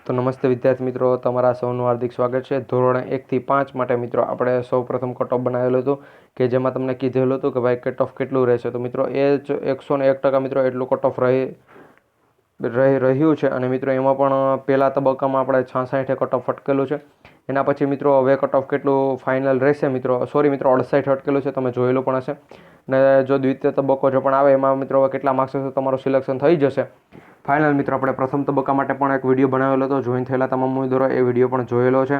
તો નમસ્તે વિદ્યાર્થી મિત્રો, તમારા સૌનું હાર્દિક સ્વાગત છે. ધોરણ 1 થી 5 માટે મિત્રો આપણે સૌ પ્રથમ કટ ઓફ બનાવેલું હતું કે જેમાં તમને કીધેલું હતું કે ભાઈ કટ ઓફ કેટલું રહેશે. તો મિત્રો એ જ 101% મિત્રો એટલું કટ ઓફ રહી રહ્યું છે. અને મિત્રો એમાં પણ પહેલા તબક્કામાં આપણે 66 કટ ઓફ અટકેલું છે. એના પછી મિત્રો હવે કટ ઓફ કેટલું ફાઇનલ રહેશે મિત્રો, સોરી મિત્રો 68 અટકેલું છે, તમે જોયેલું પણ હશે. ને જો દ્વિતીય તબક્કો જો પણ આવે એમાં મિત્રો કેટલા માર્ક્સ હશે તમારું સિલેક્શન થઈ જશે. ફાઇનલ મિત્રો આપણે પ્રથમ તબક્કા માટે પણ એક વિડીયો બનાવેલો હતો, જોઈન થયેલા તમામ ઉમેદવારો એ વિડીયો પણ જોયેલો છે.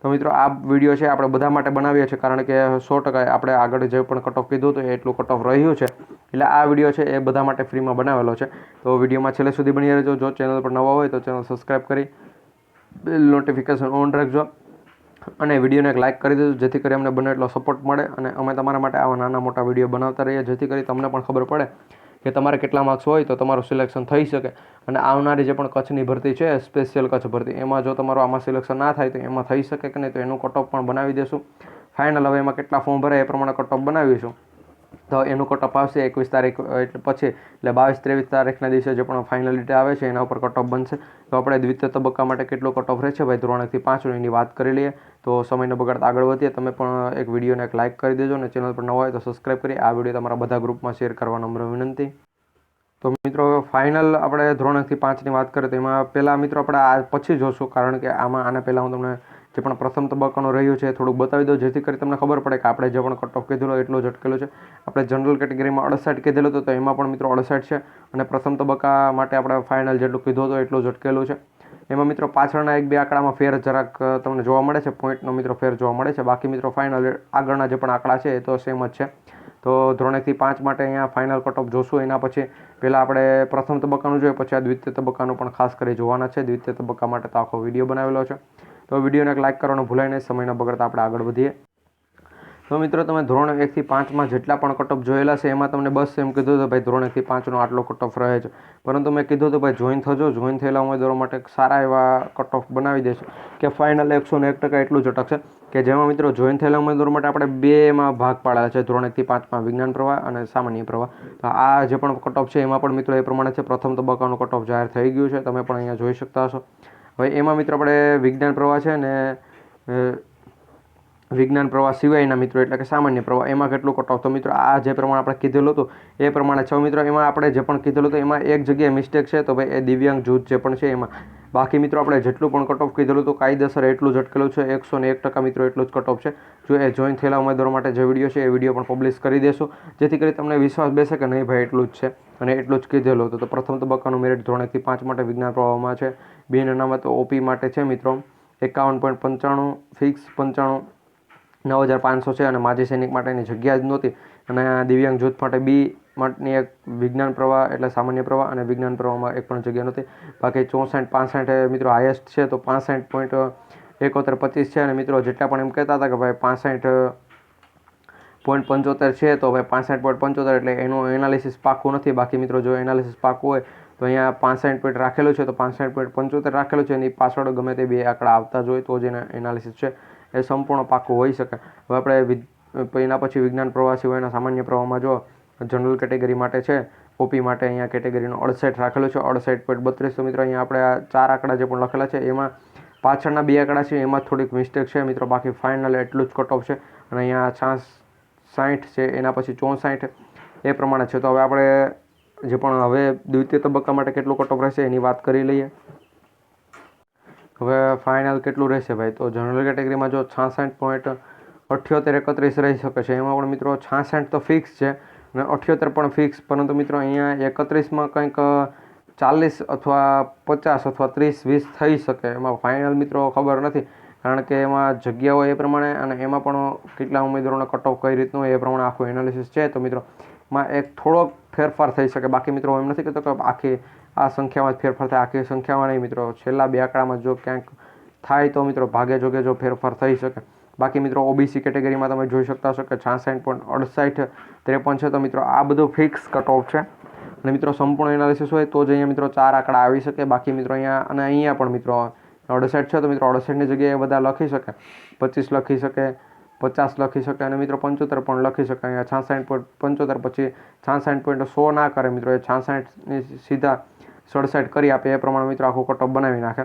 તો મિત્રો આ વિડીયો છે આપણે બધા માટે બનાવીએ છીએ, કારણ કે 100% આપણે આગળ જે પણ કટ ઓફ કીધું હતું એટલું કટ ઓફ રહ્યું છે. એટલે આ વિડીયો છે એ બધા માટે ફ્રીમાં બનાવેલો છે. તો વિડીયોમાં છેલ્લે સુધી બની રહેજો. જો ચેનલ પર નવા હોય તો ચેનલ સબસ્ક્રાઈબ કરી બેલ નોટિફિકેશન ઓન રાખજો અને વિડીયોને એક લાઇક કરી દેજો, જેથી કરી અમને બને એટલો સપોર્ટ મળે અને અમે તમારા માટે આવા નાના મોટા વિડીયો બનાવતા રહીએ, જેથી કરી તમને પણ ખબર પડે કે તમારે કેટલા માર્ક્સ હોય તો તમારું સિલેક્શન થઈ શકે. અને આવનારી જે પણ કચ્છની ભરતી છે, સ્પેશિયલ કચ્છ ભરતી, એમાં જો તમારું આમાં સિલેક્શન ના થાય તો એમાં થઈ શકે કે નહીં, તો એનું કટ ઓફ પણ બનાવી દેશું. ફાઇનલ હવે એમાં કેટલા ફોર્મ ભરાય એ પ્રમાણે કટ ઓફ બનાવીશું. તો એનું કટ ઓફ આવશે 21 તારીખ એટલે પછી, એટલે 22-23 તારીખના દિવસે જે પણ ફાઇનલ ડેટ આવે છે એના ઉપર કટ ઓફ બનશે. તો આપણે દ્વિતીય તબક્કા માટે કેટલો કટ ઓફ રહેશે ભાઈ ધોરણ 1 થી 5 એની વાત કરી લઈએ. તો સમયને બગાડતા આગળ વધીએ. તમે પણ એક વિડીયોને એક લાઇક કરી દેજો અને ચેનલ પર નવા હોય તો સબસ્ક્રાઈબ કરી આ વિડીયો તમારા બધા ગ્રુપમાં શેર કરવા નમ્ર વિનંતી. તો મિત્રો ફાઇનલ આપણે ધોરણ 1 થી 5ની વાત કરીએ તો એમાં પહેલાં મિત્રો આપણે આ પછી જોશું, કારણ કે આના પહેલાં હું તમને જે પણ પ્રથમ તબક્કાનું રહ્યું છે એ થોડુંક બતાવી દઉં, જેથી કરી તમને ખબર પડે કે આપણે જે પણ કટ ઓફ કીધેલો એટલું જ અટકેલું છે. આપણે જનરલ કેટેગરીમાં 68 કીધેલું હતું, તો એમાં પણ મિત્રો 68 છે. અને પ્રથમ તબક્કા માટે આપણે ફાઇનલ જેટલું કીધું હતું એટલું જ અટકેલું છે. એમાં મિત્રો પાછળના 1-2 આંકડામાં ફેર જરાક તમને જોવા મળે છે, પોઈન્ટનો મિત્રો ફેર જોવા મળે છે. બાકી મિત્રો ફાઇનલ આગળના જે પણ આંકડા છે એ તો સેમ જ છે. તો ધોરણ 1 થી 5 માટે અહીંયા ફાઇનલ કટ ઓફ જોશું. એના પછી પહેલાં આપણે પ્રથમ તબક્કાનું જોઈએ, પછી આ દ્વિતીય તબક્કાનું પણ ખાસ કરી જોવાના છે. દ્વિતીય તબક્કા માટે તો આખો વિડીયો બનાવેલો છે. તો વિડીયોને એક લાઇક કરવાનું ભૂલાય નહીં. સમયના બગડતા આપણે આગળ વધીએ. તો મિત્રો તમે ધોરણ 1 થી 5માં જેટલા પણ કટ ઓફ જોયેલા છે એમાં તમને બસ એમ કીધું હતું ભાઈ ધોરણ 1 થી 5નો આટલો કટ ઓફ રહે છે. પરંતુ મેં કીધું હતું ભાઈ જોઈન થજો, જોઈન થયેલા ઉમેદવારો માટે સારા એવા કટ ઓફ બનાવી દેશું કે ફાઇનલ 101% એટલું જ અટકશે. કે જેમાં મિત્રો જોઈન થયેલા ઉમેદવારો માટે આપણે 2માં ભાગ પાડેલા છે, ધોરણ 1 થી 5માં વિજ્ઞાન પ્રવાહ અને સામાન્ય પ્રવાહ. તો આ જે પણ કટ ઓફ છે એમાં પણ મિત્રો એ પ્રમાણે છે. પ્રથમ તબક્કાનું કટ ઓફ જાહેર થઈ ગયું છે, તમે પણ અહીંયા જોઈ શકતા હશો. હવે એમાં મિત્રો આપણે વિજ્ઞાન પ્રવાહ છે ને વિજ્ઞાન પ્રવાહ સિવાયના મિત્રો એટલે કે સામાન્ય પ્રવાહ, એમાં કેટલું કટ ઓફ. તો મિત્રો આ જે પ્રમાણે આપણે કીધેલું હતું એ પ્રમાણે છે મિત્રો. એમાં આપણે જે પણ કીધેલું હતું એમાં એક જગ્યાએ મિસ્ટેક છે, તો ભાઈ એ દિવ્યાંગ જૂથ જે પણ છે એમાં. બાકી મિત્રો આપણે જેટલું પણ કટ ઓફ કીધેલું હતું કાયદેસર એટલું જ અટકેલું છે. 101% મિત્રો એટલું જ કટ ઓફ છે. જો એ જોઈન થયેલા ઉમેદવારો માટે જે વિડીયો છે એ વિડીયો પણ પબ્લિશ કરી દેશું, જેથી કરી તમને વિશ્વાસ બેસે કે નહીં ભાઈ એટલું જ છે અને એટલું જ કીધેલું હતું. તો પ્રથમ તબક્કાનું મેરિટ ધોરણ 1 થી 5 માટે વિજ્ઞાન પ્રવાહમાં છે. બિન અનામત OP માટે છે મિત્રો 51.95 ફિક્સ 95 9,500 છે. અને માજી સૈનિક માટેની જગ્યા જ નહોતી. અને દિવ્યાંગ જૂથ માટે બી માટેની એક વિજ્ઞાન પ્રવાહ એટલે સામાન્ય પ્રવાહ અને વિજ્ઞાન પ્રવાહમાં એક પણ જગ્યા નહોતી. બાકી 64-65 મિત્રો હાઈએસ્ટ છે, તો 65.7125 છે. અને મિત્રો જેટલા પણ એમ કહેતા હતા કે ભાઈ 65.75 છે, તો ભાઈ 65.75 એટલે એનું એનાલિસિસ પાકું નથી. બાકી મિત્રો જો એનાલિસિસ પાકું હોય તો અહીંયા 65 પોઈન્ટ રાખેલું છે, તો 65.75 રાખેલું છે. એની પાછળ ગમે તે 2 આંકડા આવતા જ હોય તો જ એના એનાલિસિસ છે એ સંપૂર્ણ પાકું હોઈ શકે. હવે આપણે એના પછી વિજ્ઞાન પ્રવાહ સિવાયના સામાન્ય પ્રવાહમાં જો જનરલ કેટેગરી માટે છે, OP માટે અહીંયા કેટેગરીનો 68 રાખેલું છે, 68.32. તો મિત્રો અહીંયા આપણે આ 4 આંકડા જે પણ લખેલા છે એમાં પાછળના 2 આંકડા છે એમાં થોડીક મિસ્ટેક છે મિત્રો. બાકી ફાઇનલ એટલું જ કટ ઓફ છે. અને અહીંયા 60 છે, એના પછી 64 એ પ્રમાણે છે. તો હવે આપણે જે પણ હવે દ્વિતીય તબક્કા માટે કેટલું કટ ઓફ રહેશે એની વાત કરી લઈએ. હવે ફાઇનલ કેટલું રહેશે ભાઈ, તો જનરલ કેટેગરીમાં જો 66.7831 રહી શકે છે. એમાં પણ મિત્રો 66 તો ફિક્સ છે અને 78 પણ ફિક્સ. પરંતુ મિત્રો અહીંયા 31માં કંઈક 40 અથવા 50 અથવા 30-20 થઈ શકે. એમાં ફાઇનલ મિત્રો ખબર નથી, કારણ કે એમાં જગ્યાઓ એ પ્રમાણે અને એમાં પણ કેટલા ઉમેદવારોને કટ ઓફ કઈ રીતનું એ પ્રમાણે આખું એનાલિસિસ છે. તો મિત્રો એમાં એક થોડોક ફેરફાર થઈ શકે. બાકી મિત્રો એમ નથી કહેતો કે આખી આ સંખ્યામાં જ ફેરફાર થાય, આખી સંખ્યામાં નહીં મિત્રો. છેલ્લા 2 આંકડામાં જો ક્યાંક થાય તો મિત્રો ભાગે જોગે જો ફેરફાર થઈ શકે. બાકી મિત્રો OBC કેટેગરીમાં તમે જોઈ શકતા હશો કે 66.6853 છે. તો મિત્રો આ બધું ફિક્સ કટ ઓફ છે. અને મિત્રો સંપૂર્ણ એનાલિસિસ હોય તો જ અહીંયા મિત્રો 4 આંકડા આવી શકે. બાકી મિત્રો અહીંયા અને અહીંયા પણ મિત્રો 68 છે, તો મિત્રો 68ની જગ્યાએ બધા લખી શકે, 25 લખી શકે, 50 લખી શકે અને મિત્રો 75 પણ લખી શકે. અહીંયા 66.75 પછી 66.100 ના કરે મિત્રો, એ 66ની સીધા 67 કરી આપે એ પ્રમાણે મિત્રો આખું કટ ઓફ બનાવી નાખે.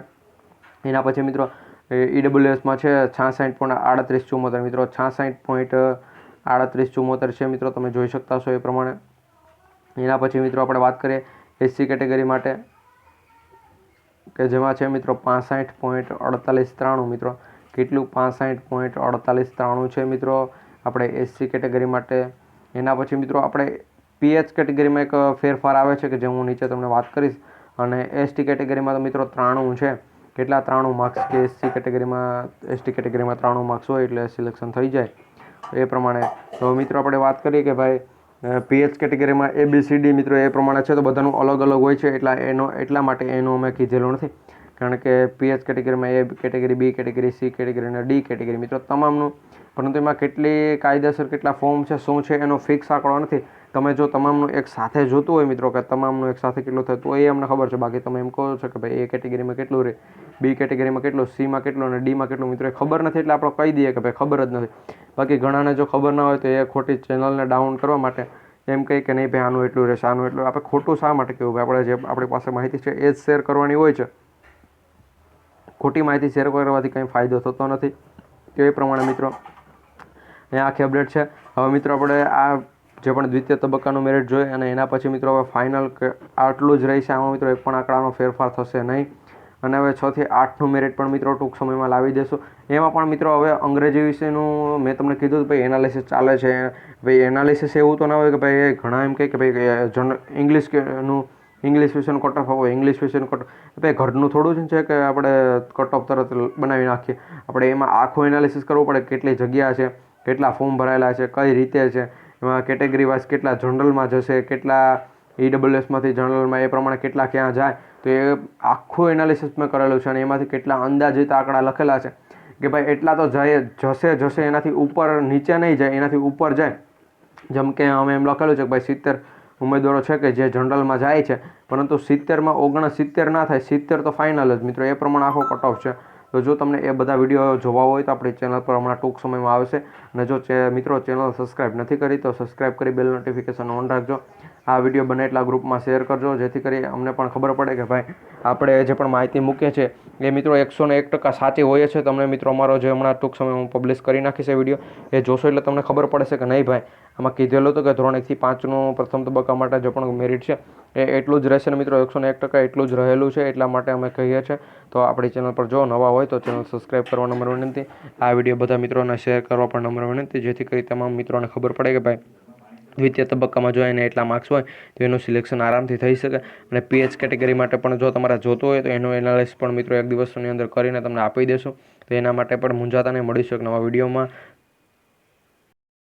એના પછી મિત્રો EWSમાં છે 66.3874 મિત્રો, 66.3874 છે મિત્રો, તમે જોઈ શકતા છો એ પ્રમાણે. એના પછી મિત્રો આપણે વાત કરીએ SC કેટેગરી માટે, કે જેમાં છે મિત્રો 65.4893 મિત્રો. કેટલું? 65.4893 છે મિત્રો આપણે SC કેટેગરી માટે. એના પછી મિત્રો આપણે PH કેટેગરીમાં એક ફેરફાર આવે છે કે જે હું નીચે તમને વાત કરીશ. અને ST કેટેગરીમાં તો મિત્રો 93 છે. કેટલા? 93 માર્ક્સ, કે ST કેટેગરીમાં 93 માર્ક્સ હોય એટલે સિલેક્શન થઈ જાય એ પ્રમાણે. તો મિત્રો આપણે વાત કરીએ કે ભાઈ PH કેટેગરીમાં ABCD મિત્રો એ પ્રમાણે છે, તો બધાનું અલગ અલગ હોય છે, એટલા માટે એનું અમે કીધેલું નથી. કારણ કે PH કેટેગરીમાં A category, B category, C category અને D કેટેગરી મિત્રો તમામનું, પરંતુ એમાં કેટલી કાયદેસર કેટલા ફોર્મ છે, શું છે એનો ફિક્સ આંકડો નથી. તમે જો તમામનું એક સાથે જોતું હોય મિત્રો કે તમામનું એક સાથે કેટલું થાય તો એ અમને ખબર છે. બાકી તમે એમ કહો છો કે ભાઈ A કેટેગરીમાં કેટલું રહે, B કેટેગરીમાં કેટલું, Cમાં કેટલું અને Dમાં કેટલું મિત્રો એ ખબર નથી, એટલે આપણે કહી દઈએ કે ભાઈ ખબર જ નથી. બાકી ઘણાને જો ખબર ના હોય તો એ ખોટી ચેનલને ડાઉન કરવા માટે એમ કહે કે નહીં ભાઈ આનું એટલું રહેશે, આનું એટલું. આપણે ખોટું શા માટે કહેવું ભાઈ? આપણે જે આપણી પાસે માહિતી છે એ જ શેર કરવાની હોય છે. ખોટી માહિતી શેર કરવાથી કંઈ ફાયદો થતો નથી. તો એ પ્રમાણે મિત્રો અહીંયા આખી અપડેટ છે. હવે મિત્રો આપણે આ જે પણ દ્વિતીય તબક્કાનું મેરિટ જોઈએ અને એના પછી મિત્રો હવે ફાઇનલ આટલું જ રહેશે. આમાં મિત્રો એક પણ આંકડાનો ફેરફાર થશે નહીં. અને હવે 6 થી 8નું મેરિટ પણ મિત્રો ટૂંક સમયમાં લાવી દેશું. એમાં પણ મિત્રો હવે અંગ્રેજી વિશેનું મેં તમને કીધું ભાઈ એનાલિસિસ ચાલે છે. ભાઈ એનાલિસિસ એવું તો ના હોય કે ભાઈ ઘણા એમ કહે કે ભાઈ ઇંગ્લિશ વિશેનું કટ ઓફ હોય, ઇંગ્લિશ વિશેનું કટ ઓફ. ભાઈ ઘરનું થોડું જ છે કે આપણે કટ ઓફ તરત બનાવી નાખીએ. આપણે એમાં આખું એનાલિસિસ કરવું પડે, કેટલી જગ્યા છે, કેટલા ફોર્મ ભરાયેલા છે, કઈ રીતે છે, એમાં કેટેગરી વાઇઝ કેટલા જનરલમાં જશે, કેટલા EWSમાંથી જનરલમાં, એ પ્રમાણે કેટલા ક્યાં જાય. તો એ આખું એનાલિસિસ મેં કરેલું છે અને એમાંથી કેટલા અંદાજિત આંકડા લખેલા છે કે ભાઈ એટલા તો જશે, એનાથી ઉપર નીચે નહીં જાય, એનાથી ઉપર જાય. જેમ કે અમે એમ લખેલું છે કે ભાઈ 70 ઉમેદવારો છે કે જે જનરલમાં જાય છે, પરંતુ 70માં 69 ના થાય, 70 તો ફાઇનલ જ મિત્રો. એ પ્રમાણે આખો કટ ઓફ છે. તો જો તમને એ બધા વિડીયો જોવા હોય તો આપણી ચેનલ પર હમણાં ટૂંક સમયમાં આવશે. અને જો મિત્રો ચેનલ સબસ્ક્રાઈબ નથી કરી તો સબસ્ક્રાઈબ કરી બેલ નોટિફિકેશન ઓન રાખજો. આ વિડીયો બને એટલા ગ્રુપમાં શેર કરજો, જેથી કરી અમને પણ ખબર પડે કે ભાઈ આપણે જે પણ માહિતી મૂકીએ છીએ એ મિત્રો 101% સાચી હોય છે. તમને મિત્રો અમારો જે હમણાં ટૂંક સમયમાં હું પબ્લિશ કરી નાખીશ એ વિડીયો એ જોશો એટલે તમને ખબર પડશે કે નહીં ભાઈ આમાં કીધેલું હતું કે ધોરણ 1 થી 5નું પ્રથમ તબક્કા માટે જે પણ મેરિટ છે એ એટલું જ રહેશે ને મિત્રો 101% એટલું જ રહેલું છે. એટલા માટે અમે કહીએ છીએ. તો આપણી ચેનલ પર જો નવા હોય તો ચેનલ સબસ્ક્રાઈબ કરવા નંબર વિનંતી. આ વિડીયો બધા મિત્રોને શેર કરવા પણ નંબર વિનંતી, જેથી કરી તમામ મિત્રોને ખબર પડે કે ભાઈ દ્વિતીય તબક્કામાં જો એને એટલા માર્ક્સ હોય તો એનું સિલેક્શન આરામથી થઈ શકે. અને PH કેટેગરી માટે પણ જો તમારે જોતું હોય તો એનું એનાલિસિસ પણ મિત્રો 1 દિવસની અંદર કરીને તમને આપી દેશું. તો એના માટે પણ મૂંઝાતા નહીં. મળીશું એક નવા વિડીયોમાં.